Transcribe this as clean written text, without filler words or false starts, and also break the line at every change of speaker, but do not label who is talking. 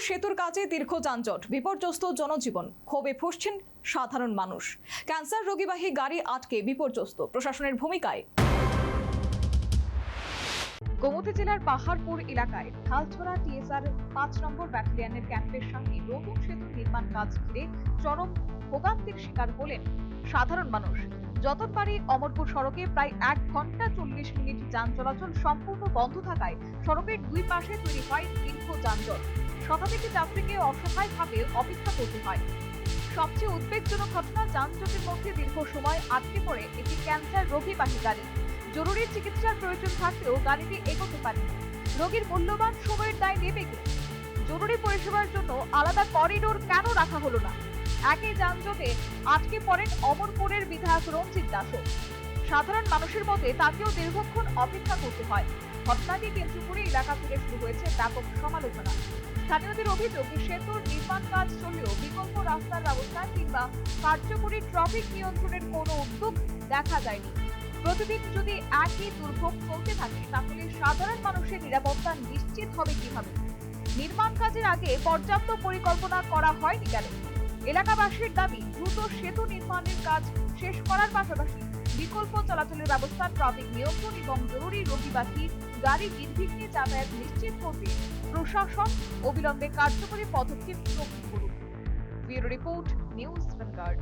সেতুর কাজে দীর্ঘ যানজট, বিপর্যস্ত জনজীবন, ক্ষোভে ফুঁসছেন সাধারণ মানুষ। ক্যান্সার রোগীবাহী গাড়ি আটকে বিপর্যস্ত প্রশাসনের ভূমিকায়। গোমতী জেলার পাহাড়পুর এলাকায় ঢালছড়া টিএসআর ৫ নম্বর ব্যাটালিয়নের ক্যাম্পের সামনে নতুন সেতু নির্মাণ কাজ ঘিরে চরম ভোগান্তির শিকার হলেন সাধারণ মানুষ। যতনবাড়ি অমরপুর সড়কে প্রায় ১ ঘন্টা ৪০ মিনিট যান চলাচল সম্পূর্ণ বন্ধ থাকায় সড়কের দুই পাশে তৈরি হয় দীর্ঘ যানজট। শতাধিক যাত্রীকে অসহায়ভাবে অপেক্ষা করতে হয়। সবচেয়ে উদ্বেগজনক ঘটনা, যানজটের মধ্যে দীর্ঘ সময় আটকে পড়ে একটি ক্যান্সার রোগীবাহী গাড়ি। জরুরি চিকিৎসার প্রয়োজন থাকলেও গাড়িটি এগোতে পারেনি। রোগীর মূল্যবান সময়ের দায় নেবে কে? জরুরি পরিষেবার জন্য আলাদা করিডোর কেন রাখা হলো না? একই যানজটে আটকে পড়েন অমরপুরের বিধায়ক রঞ্জিত দাসও। সাধারণ মানুষের মধ্যে তাকেও দীর্ঘক্ষণ অপেক্ষা করতে হয়। ঘটনাটি কেন্দ্র করে এলাকা জুড়ে শুরু হয়েছে ব্যাপক সমালোচনা। স্থানীয়দের অভিযোগ, সেতুর নির্মাণ কাজ চললেও বিকল্প রাস্তার ব্যবস্থা কিংবা কার্যকরী ট্রাফিক নিয়ন্ত্রণের কোনো উদ্যোগ দেখা যায়নি। প্রতিদিন যদি একই দুর্ভোগ চলতে থাকে তাহলে সাধারণ মানুষের নিরাপত্তা নিশ্চিত হবে কিভাবে? নির্মাণ কাজের আগে পর্যাপ্ত পরিকল্পনা করা হয়নি কেন? এলাকাবাসীর দাবি, দ্রুত সেতু নির্মাণের কাজ শেষ করার পাশাপাশি বিকল্প চলাচলের ব্যবস্থা, ট্রাফিক নিয়ন্ত্রণ এবং জরুরি রোগীবাহী গাড়ি নির্বিঘ্নে যাতায়াত নিশ্চিত করতে প্রশাসন অবিলম্বে কার্যকরী পদক্ষেপ গ্রহণ করুক। Bureau report, news vanguard.